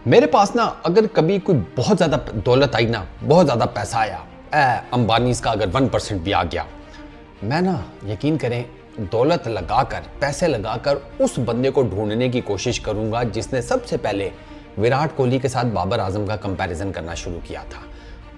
मेरे पास ना अगर कभी कोई बहुत ज़्यादा दौलत आई ना, बहुत ज़्यादा पैसा आया, अंबानी का अगर 1% भी आ गया, मैं ना यकीन करें दौलत लगाकर, पैसे लगाकर उस बंदे को ढूंढने की कोशिश करूंगा जिसने सबसे पहले विराट कोहली के साथ बाबर आजम का कंपैरिजन करना शुरू किया था।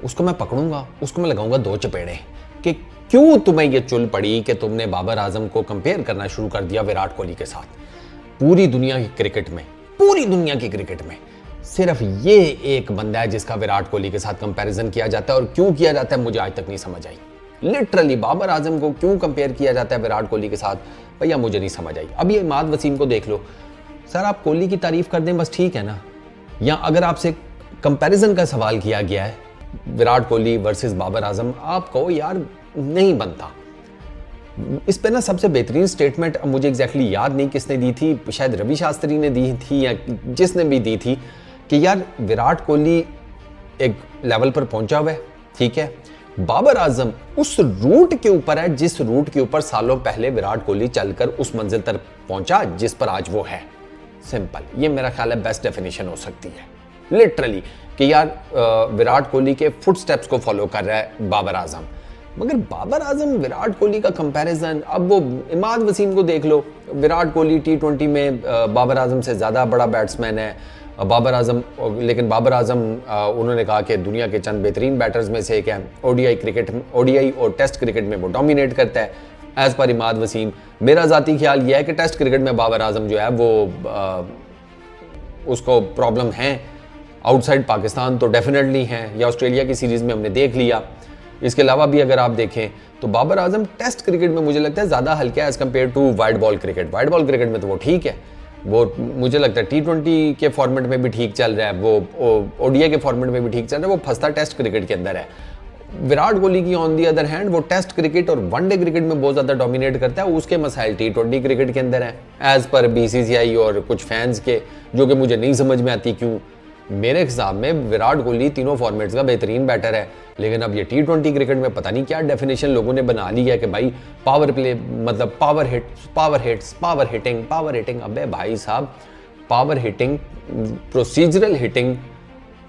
उसको मैं पकड़ूंगा, उसको मैं लगाऊंगा 2 चपेड़े कि क्यों तुम्हें ये चुल पड़ी कि तुमने बाबर आजम को कंपेयर करना शुरू कर दिया विराट कोहली के साथ। पूरी दुनिया की क्रिकेट में, पूरी दुनिया की क्रिकेट में सिर्फ ये एक बंदा है जिसका विराट कोहली के साथ कंपैरिजन किया जाता है, और क्यों किया जाता है मुझे आज तक नहीं समझ आई। लिटरली बाबर आजम को क्यों कंपेयर किया जाता है विराट कोहली के साथ, भैया मुझे नहीं समझ आई। अब ये इमाद वसीम को देख लो, सर आप कोहली की तारीफ कर दें बस ठीक है ना, या अगर आपसे कंपैरिजन का सवाल किया गया है विराट कोहली वर्सेस बाबर आजम, आप कहो यार नहीं बनता। इस पे ना सबसे बेहतरीन स्टेटमेंट मुझे एग्जैक्टली याद नहीं किसने दी थी, शायद रवि शास्त्री ने दी थी या जिसने भी दी थी, कि यार विराट कोहली एक लेवल पर पहुंचा हुआ है, ठीक है, बाबर आजम उस रूट के ऊपर है जिस रूट के ऊपर सालों पहले विराट कोहली चलकर उस मंजिल तक पहुंचा जिस पर आज वो है। सिंपल, ये मेरा ख्याल है बेस्ट डेफिनेशन हो सकती है लिटरली, कि यार विराट कोहली के फुटस्टेप्स को फॉलो कर रहा है बाबर आजम। मगर बाबर आजम विराट कोहली का कंपैरिजन, अब वो इमाद वसीम को देख लो, विराट कोहली T20 में बाबर आजम से ज़्यादा बड़ा बैट्समैन है, बाबर आजम, लेकिन बाबर आजम उन्होंने कहा कि दुनिया के चंद बेहतरीन बैटर्स में से एक है। ओडीआई क्रिकेट, ओडीआई और टेस्ट क्रिकेट में वो डोमिनेट करता है एज पर इमाद वसीम। मेरा ज़ाती ख्याल यह है कि टेस्ट क्रिकेट में बाबर आजम जो है वो उसको प्रॉब्लम है, आउटसाइड पाकिस्तान तो डेफिनेटली हैं, या ऑस्ट्रेलिया की सीरीज़ में हमने देख लिया। इसके अलावा भी अगर आप देखें तो बाबर आजम टेस्ट क्रिकेट में मुझे लगता है ज़्यादा हल्का है as compared to wide ball cricket. Wide ball cricket में तो वो ठीक है, वो मुझे लगता है T20 के फॉर्मेट में भी ठीक चल रहा है, वो ओडीआई के फॉर्मेट में भी ठीक चल रहा है, वो फंसता टेस्ट क्रिकेट के अंदर है। विराट कोहली की ऑन दी अदर हैंड वो टेस्ट क्रिकेट और वनडे क्रिकेट में बहुत ज़्यादा डोमिनेट करता है, उसके मसाइल T20 क्रिकेट के अंदर है एज़ पर BCCI और कुछ फैंस के, जो कि मुझे नहीं समझ में आती क्यों। मेरे हिसाब में विराट कोहली तीनों फॉर्मेट्स का बेहतरीन बैटर है, लेकिन अब ये T20 क्रिकेट में पता नहीं क्या डेफिनेशन लोगों ने बना ली है कि भाई पावर प्ले मतलब power hits, power hits, power hitting, power hitting. अबे भाई साहब, पावर हिटिंग, प्रोसीजरल हिटिंग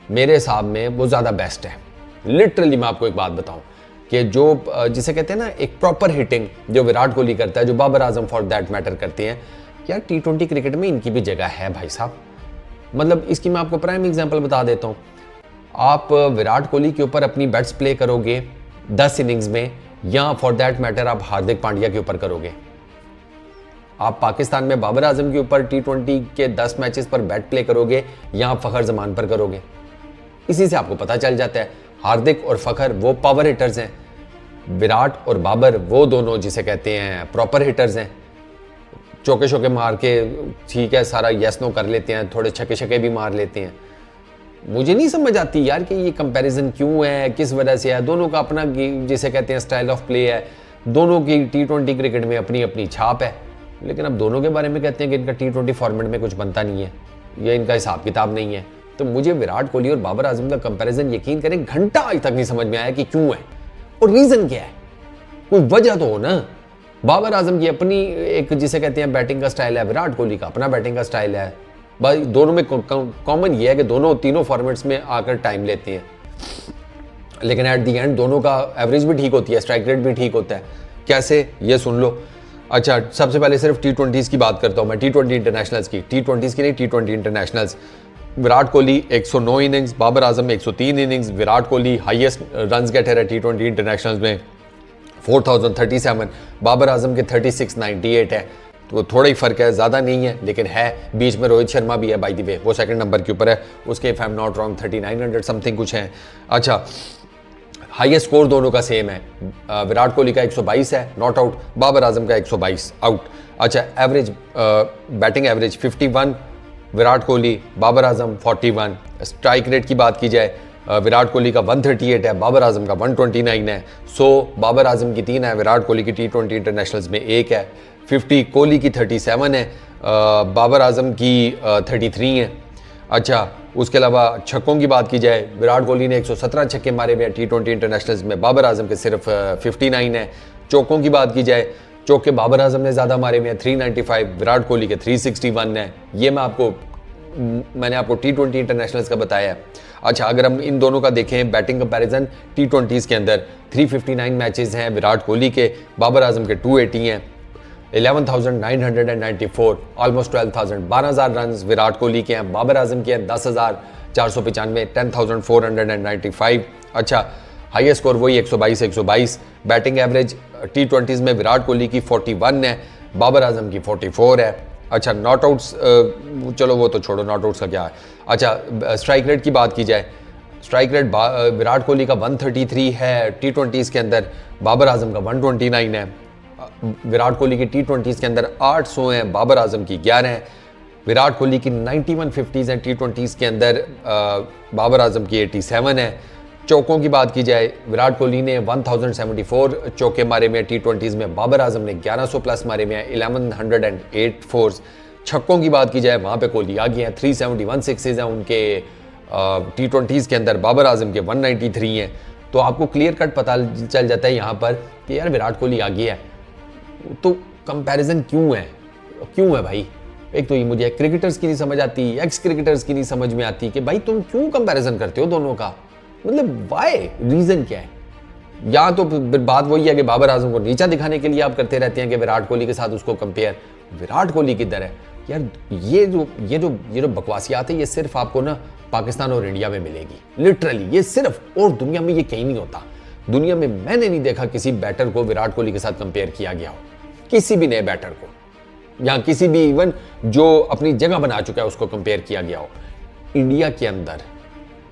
मेरे हिसाब में वो ज़्यादा बेस्ट है। लिटरली मैं आपको एक बात बताऊं कि जो जिसे कहते हैं ना एक प्रॉपर हिटिंग जो विराट कोहली करता है, जो Babar Azam for that matter करते हैं, यार T20 क्रिकेट में इनकी भी जगह है भाई साहब। मतलब इसकी मैं आपको प्राइम एग्जांपल बता देता हूँ। आप विराट कोहली के ऊपर अपनी बैट्स प्ले करोगे 10 इनिंग्स में, या फॉर दैट मैटर आप हार्दिक पांड्या के ऊपर करोगे। आप पाकिस्तान में बाबर आजम के ऊपर T20 के 10 मैचेस पर बैट प्ले करोगे, या आप फ़खर जमान पर करोगे। इसी से आपको पता चल जाता है हार्दिक और फ़खर वो पावर हिटर्स हैं, विराट और बाबर वो दोनों जिसे कहते हैं प्रॉपर हिटर्स हैं। चौके शौके मार के ठीक है सारा यस नो कर लेते हैं, थोड़े छक्के छक्के भी मार लेते हैं। मुझे नहीं समझ आती यार कि ये कंपैरिजन क्यों है, किस वजह से है। दोनों का अपना जिसे कहते हैं स्टाइल ऑफ प्ले है, दोनों की T20 क्रिकेट में अपनी अपनी छाप है, लेकिन अब दोनों के बारे में कहते हैं कि इनका T20 फॉर्मेट में कुछ बनता नहीं है या इनका हिसाब किताब नहीं है। तो मुझे विराट कोहली और बाबर आजम का कंपैरिजन यकीन करें घंटा आज तक नहीं समझ में आया कि क्यों है और रीज़न क्या है। कोई वजह तो हो ना। बाबर आजम की अपनी एक जिसे कहते हैं बैटिंग का स्टाइल है, विराट कोहली का अपना बैटिंग का स्टाइल है। भाई दोनों में कॉमन ये है कि दोनों तीनों फॉर्मेट्स में आकर टाइम लेते हैं, लेकिन एट दी एंड दोनों का एवरेज भी ठीक होती है, स्ट्राइक रेट भी ठीक होता है। कैसे, ये सुन लो। अच्छा, सबसे पहले सिर्फ T20s की बात करता हूँ मैं, T20 इंटरनेशनल्स की, T20s की नहीं, T20 internationals. Virat Kohli 109 innings, Babar Azam 103 innings. Virat Kohli highest runs getter है T20 इंटरनेशनल्स में 4037, बाबर आजम के 3698 है। तो थोड़ा ही फर्क है, ज़्यादा नहीं है लेकिन है। बीच में रोहित शर्मा भी है बाय द वे, वो सेकंड नंबर के ऊपर है, उसके if I am not wrong 3900 something कुछ है। अच्छा, हाईएस्ट स्कोर दोनों का सेम है, विराट कोहली का 122 है नॉट आउट, बाबर आजम का 122 आउट। अच्छा, average batting average 51 Virat Kohli, Babar Azam 41। Strike rate की बात की जाए, विराट कोहली का 138 है, बाबर आजम का 129 है। 100 बाबर आजम की 3 है, विराट कोहली की T20 इंटरनेशनल्स में 1 है। 50 कोहली की 37 है, बाबर आजम की 33 है। अच्छा, उसके अलावा छक्कों की बात की जाए, विराट कोहली ने 117 छक्के मारे हुए हैं T20 इंटरनेशनल्स में, बाबर आजम के सिर्फ 59 है। चौकों की बात की जाए, चौके बाबर आजम ने ज़्यादा मारे हुए हैं 395, विराट कोहली के 361 है। ये मैं आपको मैंने आपको T20 इंटरनेशनल्स का बताया है। अच्छा, अगर हम इन दोनों का देखें बैटिंग कंपैरिजन, T20s के अंदर 359 मैचेस हैं विराट कोहली के, बाबर आजम के 280 हैं, 11,994, ऑलमोस्ट 12,000, 12,000 रन विराट कोहली के हैं, बाबर आजम के हैं 10,495, 10,495। अच्छा, हाईएस्ट स्कोर वही 122, बैटिंग एवरेज T20s में विराट कोहली की 41 है, बाबर आजम की 44 है। अच्छा, नॉट आउट्स, चलो वो तो छोड़ो, नॉट आउट्स का क्या है। अच्छा, स्ट्राइक रेट की बात की जाए, स्ट्राइक रेट विराट कोहली का 133 है T20s के अंदर, बाबर आजम का 129 है। विराट कोहली की T20s के अंदर 800 हैं, बाबर आजम की 11 हैं। विराट कोहली की 91 50s हैं T20s के अंदर, बाबर आजम की 87 है। चौकों की बात की जाए, विराट कोहली ने 1074 चौके मारे में T20s में, बाबर आजम ने 1100 प्लस मारे में, 1108 फोर्स। छक्कों की बात की जाए, वहाँ पे कोहली आ गए हैं, 371 सिक्सेज हैं उनके T20s के अंदर, बाबर आजम के 193 हैं। तो आपको क्लियर कट पता चल जाता है यहाँ पर कि यार विराट कोहली आ गया है। तो कंपैरिजन क्यों है भाई? एक तो ये मुझे क्रिकेटर्स की नहीं समझ आती, एक्स क्रिकेटर्स की नहीं समझ में आती कि भाई तुम क्यों कंपैरिजन करते हो दोनों का, मतलब वाई, रीजन क्या है? या तो बात वही है कि बाबर आजम को नीचा दिखाने के लिए आप करते रहते हैं कि विराट कोहली के साथ उसको कंपेयर। विराट कोहली किधर है यार? ये जो बकवासियात है, ये सिर्फ आपको ना पाकिस्तान और इंडिया में मिलेगी, लिटरली ये सिर्फ, और दुनिया में ये कहीं नहीं होता। दुनिया में मैंने नहीं देखा किसी बैटर को विराट कोहली के साथ कंपेयर किया गया हो, किसी भी नए बैटर को, या किसी भी इवन जो अपनी जगह बना चुका है उसको कंपेयर किया गया हो। इंडिया के अंदर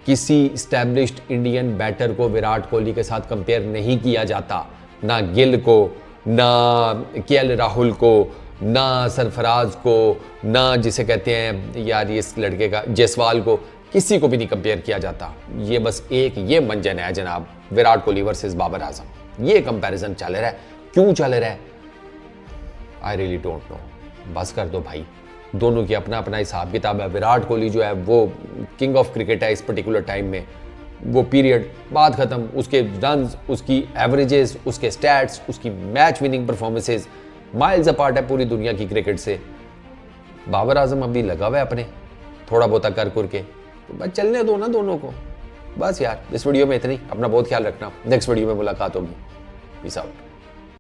किसी स्टैब्लिश्ड इंडियन बैटर को विराट कोहली के साथ कंपेयर नहीं किया जाता, ना गिल को, ना KL राहुल को, ना सरफराज को, ना जिसे कहते हैं यार इस लड़के का जायसवाल को, किसी को भी नहीं कंपेयर किया जाता। ये बस एक ये मंजन है जनाब, विराट कोहली वर्सेस बाबर आजम, ये कंपैरिजन चल रहा है। क्यों चल रहा है? I really don't know. बस कर दो भाई, दोनों की अपना अपना हिसाब किताब है। विराट कोहली जो है वो किंग ऑफ क्रिकेट है इस पर्टिकुलर टाइम में, वो पीरियड, बात खत्म। उसके रन्स, उसकी एवरेजेस, उसके स्टैट्स, उसकी match winning performances miles apart है पूरी दुनिया की क्रिकेट से। बाबर आजम अभी लगा हुआ है अपने थोड़ा बहुत कर के, तो बस चलने दो ना दोनों को। बस यार, इस वीडियो में इतनी, अपना बहुत ख्याल रखना, नेक्स्ट वीडियो में मुलाकात होगी। Peace out.